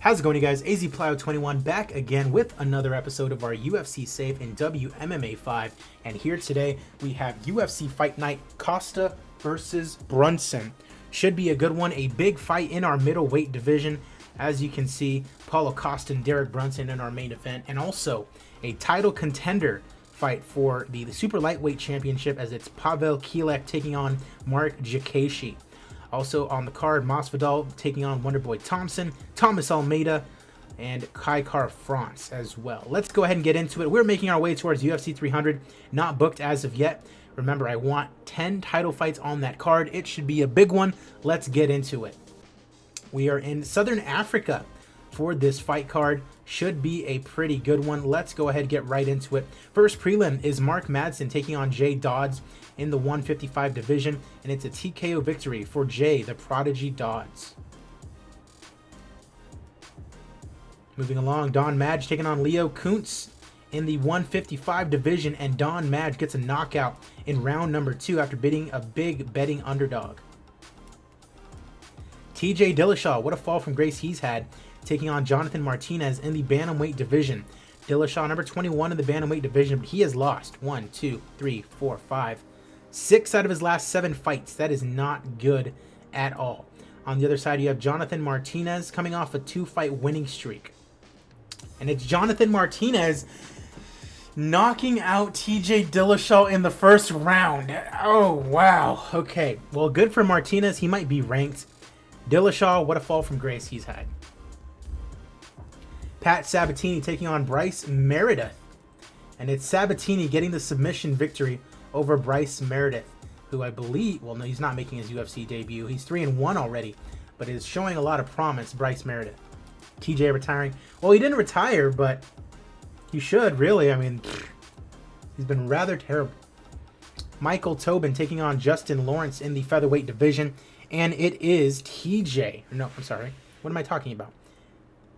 How's it going, you guys? AZPlyo21 back again with another episode of our UFC save in WMMA 5. And here today we have UFC Fight Night Costa versus Brunson. Should be a good one, a big fight in our middleweight division. As you can see, Paulo Costa and Derek Brunson in our main event. And also a title contender fight for the super lightweight championship, as it's Pavel Kilek taking on Mark Jakashi. Also on the card, Masvidal taking on Wonderboy Thompson, Thomas Almeida, and Kai Kara-France as well. Let's go ahead and get into it. We're making our way towards UFC 300, not booked as of yet. Remember, I want 10 title fights on that card. It should be a big one. Let's get into it. We are in Southern Africa for this fight card. Should be a pretty good one. Let's go ahead and get right into it. First prelim is Mark Madsen taking on Jay Dodds in the 155 division, and it's a TKO victory for Jay the Prodigy Dodds. Moving along, Don Madge taking on Leo Kuntz in the 155 division, and Don Madge gets a knockout in round number 2 after beating a big betting underdog. TJ Dillashaw, what a fall from grace he's had, taking on Jonathan Martinez in the bantamweight division. Dillashaw, number 21 in the bantamweight division, but he has lost 1, 2, 3, 4, 5, 6 out of his last 7 fights. That is not good at all. On the other side, you have Jonathan Martinez coming off a 2-fight winning streak. And it's Jonathan Martinez knocking out TJ Dillashaw in the first round. Oh, wow. Okay, well, good for Martinez. He might be ranked. Dillashaw, what a fall from grace he's had. Pat Sabatini taking on Bryce Meredith. And it's Sabatini getting the submission victory over Bryce Meredith, who I believe, well, no, he's not making his UFC debut. He's 3-1 already, but is showing a lot of promise, Bryce Meredith. TJ retiring. Well, he didn't retire, but he should, really. I mean, he's been rather terrible. Michael Tobin taking on Justin Lawrence in the featherweight division, and it is TJ. No, I'm sorry. What am I talking about?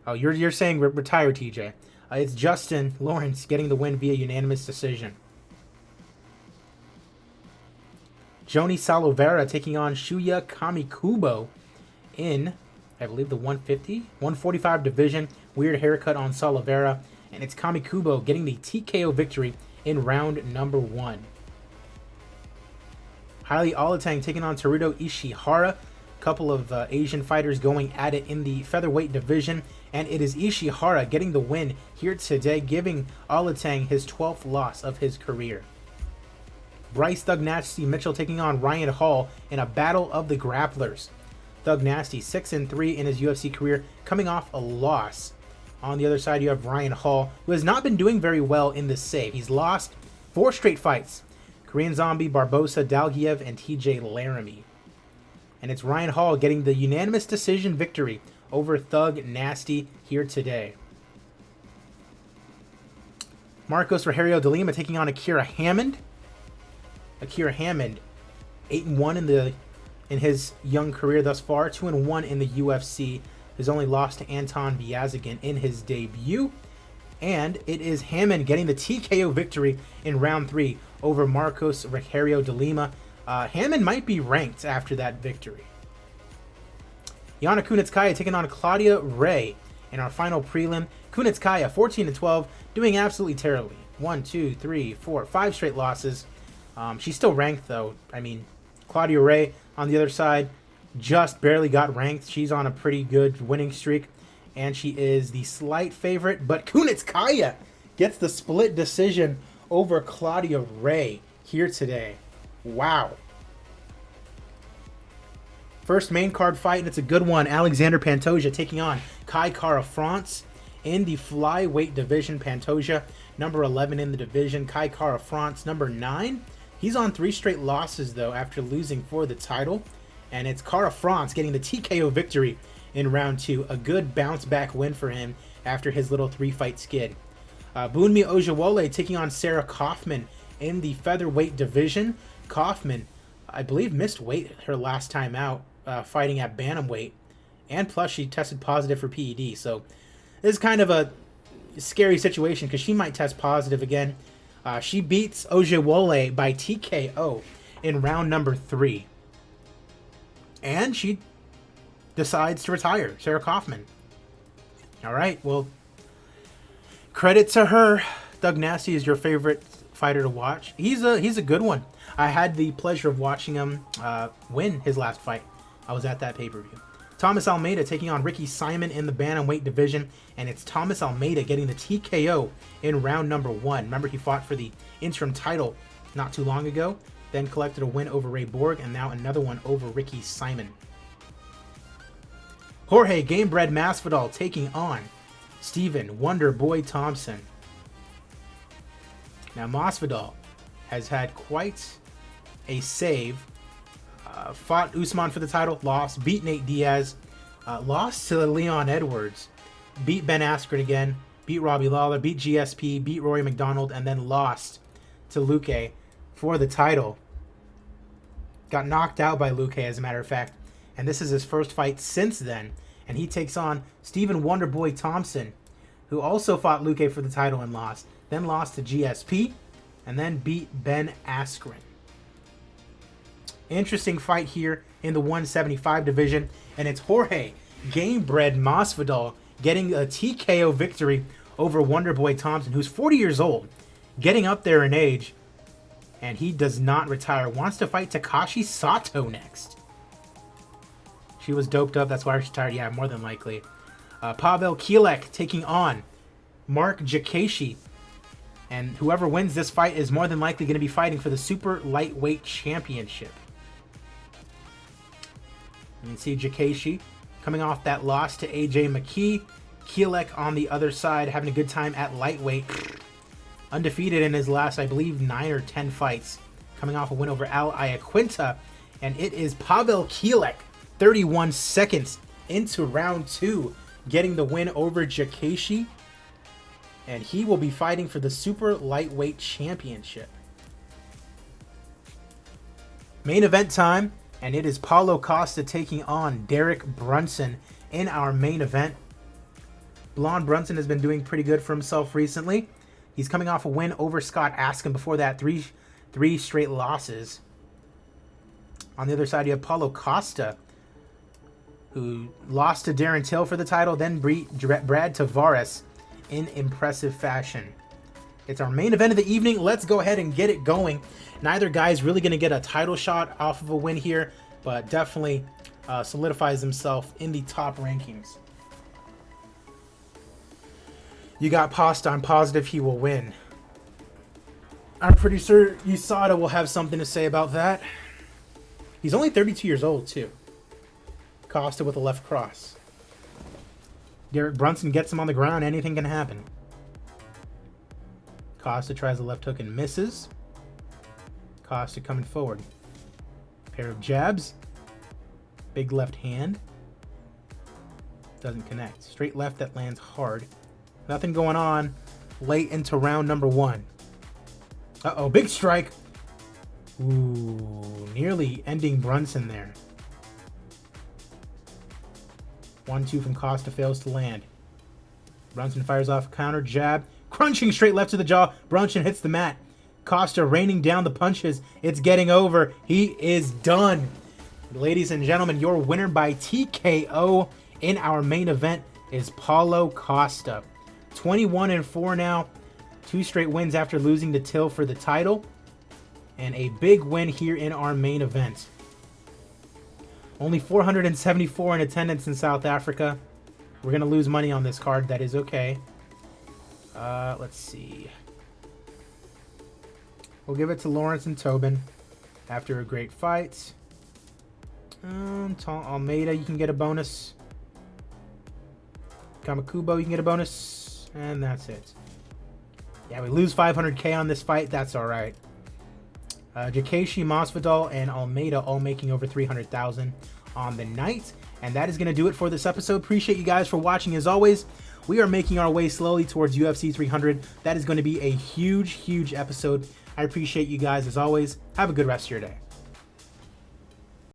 Oh, you're saying retire TJ. It's Justin Lawrence getting the win via unanimous decision. Joni Salovera taking on Shuya Kamikubo in, I believe, the 145 division. Weird haircut on Salovera. And it's Kamikubo getting the TKO victory in round number 1. Haile Alatang taking on Teruto Ishihara. Couple of Asian fighters going at it in the featherweight division. And it is Ishihara getting the win here today, giving Alatang his 12th loss of his career. Bryce Thug Nasty Mitchell taking on Ryan Hall in a battle of the grapplers. Thug Nasty 6-3 in his UFC career, coming off a loss. On the other side, you have Ryan Hall, who has not been doing very well in this save. He's lost 4 straight fights. Korean Zombie, Barbosa, Dalgiev, and TJ Laramie. And it's Ryan Hall getting the unanimous decision victory over Thug Nasty here today. Marcos Rogerio de Lima taking on Akira Hammond. Akira Hammond, 8-1 in his young career thus far, 2-1 in the UFC. His only loss to Anton Biazagin in his debut. And it is Hammond getting the TKO victory in round 3 over Marcos Rogerio de Lima. Hammond might be ranked after that victory. Yana Kunitskaya taking on Claudia Ray in our final prelim. Kunitskaya, 14-12, doing absolutely terribly. 1, 2, 3, 4, 5 straight losses. She's still ranked, though. I mean, Claudia Ray on the other side just barely got ranked. She's on a pretty good winning streak, and she is the slight favorite. But Kunitskaya gets the split decision over Claudia Ray here today. Wow. First main card fight, and it's a good one. Alexander Pantoja taking on Kai Kara-France in the flyweight division. Pantoja, number 11 in the division. Kai Kara-France, number 9. He's on 3 straight losses, though, after losing for the title. And it's Kara-France getting the TKO victory in round 2. A good bounce-back win for him after his little 3-fight skid. Bunmi Ojewole taking on Sarah Kaufman in the featherweight division. Kaufman, I believe, missed weight her last time out, fighting at bantamweight. And plus, she tested positive for PED. So this is kind of a scary situation because she might test positive again. She beats Ojewole by TKO in round number 3. And she decides to retire, Sarah Kaufman. All right, well, credit to her. Doug Nasty is your favorite fighter to watch. He's a good one. I had the pleasure of watching him win his last fight. I was at that pay-per-view. Thomas Almeida taking on Ricky Simon in the bantamweight division, and it's Thomas Almeida getting the TKO in round number 1. Remember, he fought for the interim title not too long ago, then collected a win over Ray Borg, and now another one over Ricky Simon. Jorge Gamebred Masvidal taking on Stephen Wonder Boy Thompson. Now, Masvidal has had quite a save. Fought Usman for the title, lost, beat Nate Diaz, lost to Leon Edwards, beat Ben Askren again, beat Robbie Lawler, beat GSP, beat Rory McDonald, and then lost to Luque for the title. Got knocked out by Luque, as a matter of fact, and this is his first fight since then, and he takes on Stephen Wonderboy Thompson, who also fought Luque for the title and lost, then lost to GSP, and then beat Ben Askren. Interesting fight here in the 175 division, and it's Jorge Gamebred Masvidal getting a TKO victory over Wonderboy Thompson, who's 40 years old, getting up there in age, and he does not retire. Wants to fight Takashi Sato next. She was doped up, that's why she's tired. Yeah, more than likely. Pavel Kielek taking on Mark Jakashi, and whoever wins this fight is more than likely going to be fighting for the Super Lightweight Championship. You can see Jakashi coming off that loss to AJ McKee. Kielek on the other side having a good time at lightweight. Undefeated in his last, I believe, 9 or 10 fights. Coming off a win over Al Iaquinta. And it is Pavel Kielek, 31 seconds into round 2, getting the win over Jakashi. And he will be fighting for the Super Lightweight Championship. Main event time. And it is Paulo Costa taking on Derek Brunson in our main event. Blonde Brunson has been doing pretty good for himself recently. He's coming off a win over Scott Askin. Before that, three straight losses. On the other side, you have Paulo Costa, who lost to Darren Till for the title, then Brad Tavares in impressive fashion. It's our main event of the evening. Let's go ahead and get it going. Neither guy's really going to get a title shot off of a win here, but definitely solidifies himself in the top rankings. You got Costa. I'm positive he will win. I'm pretty sure USADA will have something to say about that. He's only 32 years old, too. Costa with a left cross. Derek Brunson gets him on the ground. Anything can happen. Costa tries a left hook and misses. Costa coming forward. Pair of jabs. Big left hand. Doesn't connect. Straight left that lands hard. Nothing going on late into round number 1. Uh-oh, big strike. Ooh, nearly ending Brunson there. 1-2 from Costa, fails to land. Brunson fires off a counter jab. Crunching straight left to the jaw. Brunson hits the mat. Costa raining down the punches. It's getting over. He is done. Ladies and gentlemen, your winner by TKO in our main event is Paulo Costa. 21-4 now. 2 straight wins after losing to Till for the title. And a big win here in our main event. Only 474 in attendance in South Africa. We're going to lose money on this card. That is okay. Let's see. We'll give it to Lawrence and Tobin after a great fight. Almeida, you can get a bonus. Kamakubo, you can get a bonus. And that's it. Yeah, we lose 500k on this fight. That's all right. Jakashi, Masvidal, and Almeida all making over 300,000 on the night. And that is going to do it for this episode. Appreciate you guys for watching. As always, we are making our way slowly towards UFC 300. That is going to be a huge, huge episode. I appreciate you guys as always. Have a good rest of your day.